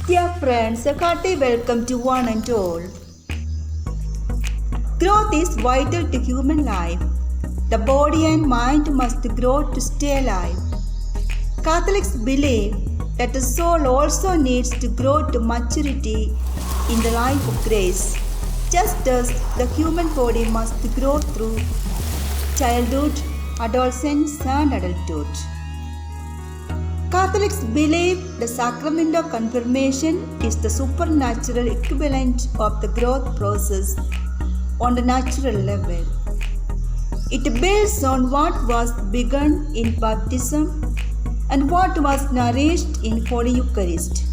Dear friends, a hearty welcome to one and all. Growth is vital to human life. The body and mind must grow to stay alive. Catholics believe that the soul also needs to grow to maturity in the life of grace, just as the human body must grow through childhood, adolescence, and adulthood. Catholics believe the sacrament of confirmation is the supernatural equivalent of the growth process on the natural level. It builds on what was begun in baptism and what was nourished in Holy Eucharist.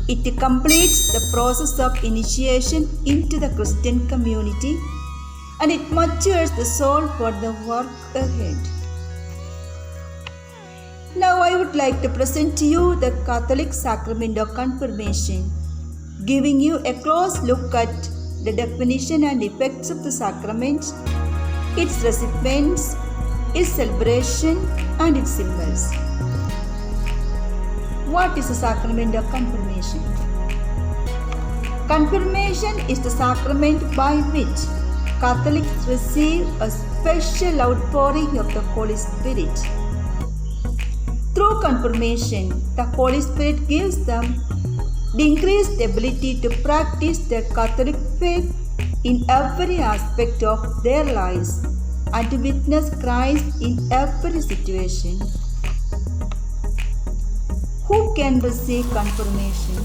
It completes the process of initiation into the Christian community and it matures the soul for the work ahead. Now I would like to present to you the Catholic sacrament of confirmation, giving you a close look at the definition and effects of the sacrament, its recipients, its celebration, and its symbols. What is the sacrament of confirmation? Confirmation is the sacrament by which Catholics receive a special outpouring of the Holy Spirit. Through confirmation, the Holy Spirit gives them the increased ability to practice their Catholic faith in every aspect of their lives and to witness Christ in every situation. Who can receive confirmation?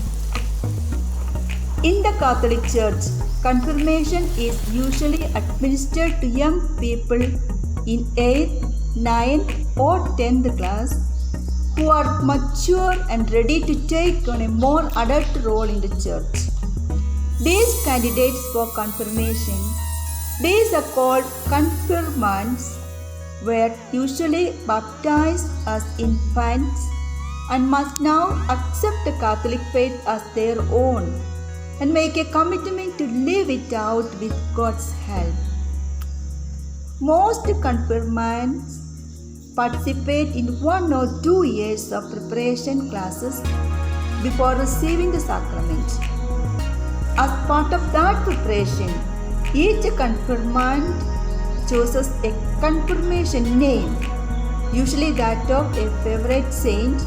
In the Catholic Church, confirmation is usually administered to young people in 8th, 9th, or 10th class who are mature and ready to take on a more adult role in the church. These candidates for confirmation, these are called confirmants, were usually baptized as infants and must now accept the Catholic faith as their own and make a commitment to live it out with God's help. Most confirmants participate in 1 or 2 years of preparation classes before receiving the sacrament. As part of that preparation, each confirmant chooses a confirmation name, usually that of a favorite saint,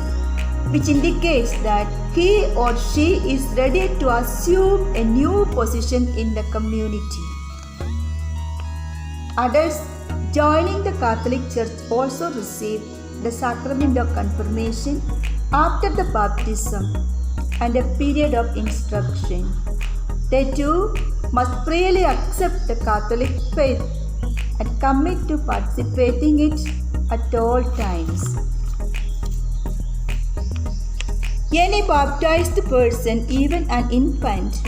which indicates that he or she is ready to assume a new position in the community. Adults joining the Catholic Church also receive the sacrament of confirmation after the baptism and a period of instruction. They too must freely accept the Catholic faith and commit to participating in it at all times. Any baptized person, even an infant,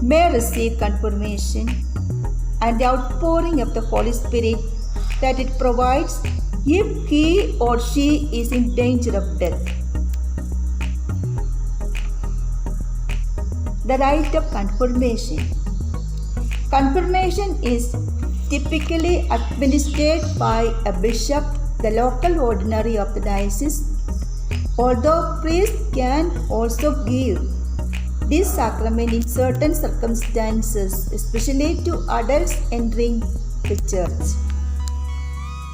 may receive confirmation and the outpouring of the Holy Spirit that it provides if he or she is in danger of death. The rite of confirmation. Confirmation is typically administered by a bishop, the local ordinary of the diocese, although priests can also give this sacrament in certain circumstances, especially to adults entering the church.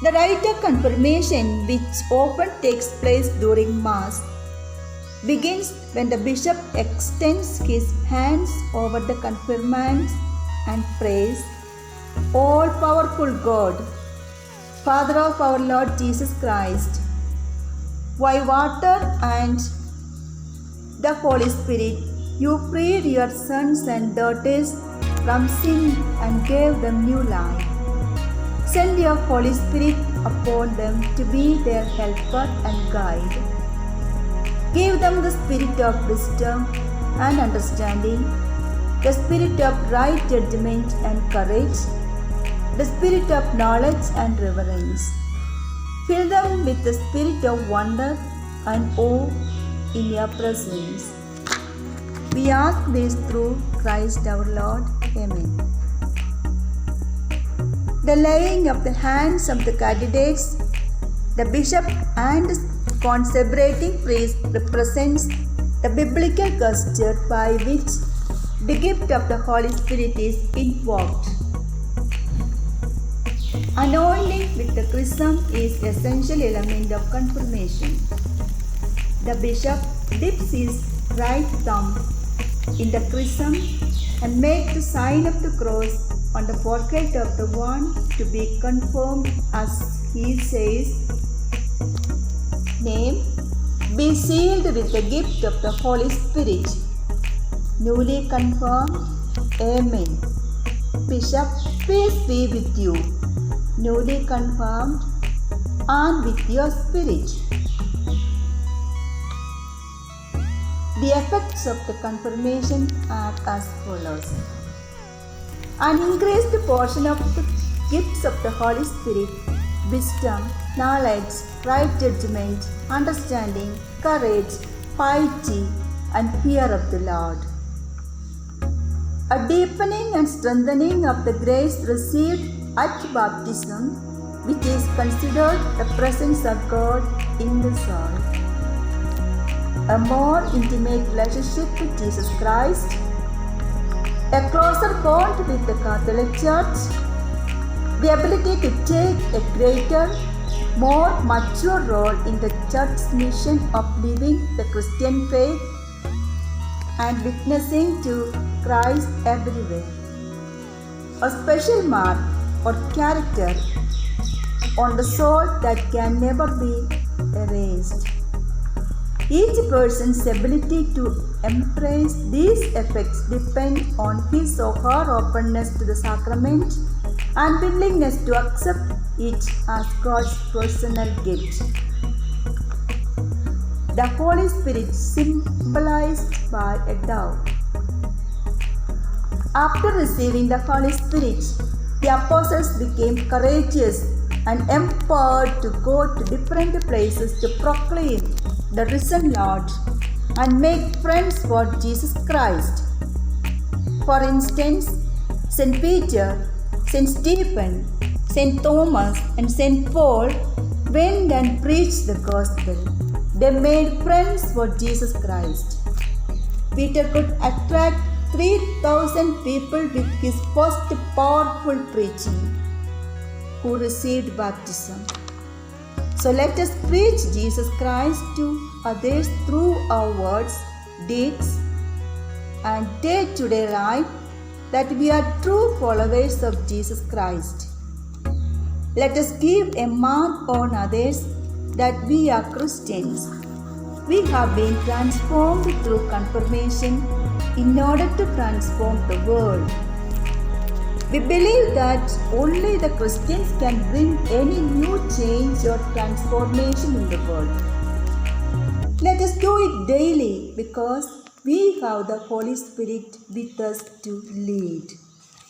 The rite of confirmation, which often takes place during Mass, begins when the bishop extends his hands over the confirmants and prays, "All-powerful God, Father of our Lord Jesus Christ, by water and the Holy Spirit, you freed your sons and daughters from sin and gave them new life. Send your Holy Spirit upon them to be their helper and guide. Give them the spirit of wisdom and understanding, the spirit of right judgment and courage, the spirit of knowledge and reverence. Fill them with the spirit of wonder and awe in your presence. We ask this through Christ our Lord. Amen." The laying of the hands of the candidates, the bishop and consecrating priest represents the biblical gesture by which the gift of the Holy Spirit is invoked. Anointing with the chrism is essential element of confirmation. The bishop dips his right thumb in the chrism and makes the sign of the cross on the forehead of the one to be confirmed, as he says, "Name, be sealed with the gift of the Holy Spirit." Newly confirmed, Amen. Bishop, peace be with you. Newly confirmed, and with your spirit. The effects of the confirmation are as follows. An increased portion of the gifts of the Holy Spirit: wisdom, knowledge, right judgment, understanding, courage, piety, and fear of the Lord. A deepening and strengthening of the grace received at baptism, which is considered the presence of God in the soul. A more intimate relationship with Jesus Christ, a closer bond with the Catholic Church, the ability to take a greater, more mature role in the Church's mission of living the Christian faith and witnessing to Christ everywhere. A special mark or character on the soul that can never be erased. Each person's ability to embrace these effects depend on his or her openness to the sacrament and willingness to accept it as God's personal gift. The Holy Spirit symbolized by a dove. After receiving the Holy Spirit, the apostles became courageous and empowered to go to different places to proclaim the risen Lord and make friends for Jesus Christ. For instance, St. Peter, St. Stephen, St. Thomas, and St. Paul went and preached the gospel. They made friends for Jesus Christ. Peter could attract 3,000 people with his first powerful preaching, who received baptism. So let us preach Jesus Christ to others through our words, deeds, and day-to-day life, that we are true followers of Jesus Christ. Let us give a mark on others that we are Christians. We have been transformed through confirmation in order to transform the world. We believe that only the Christians can bring any new change or transformation in the world. Let us do it daily, because we have the Holy Spirit with us to lead.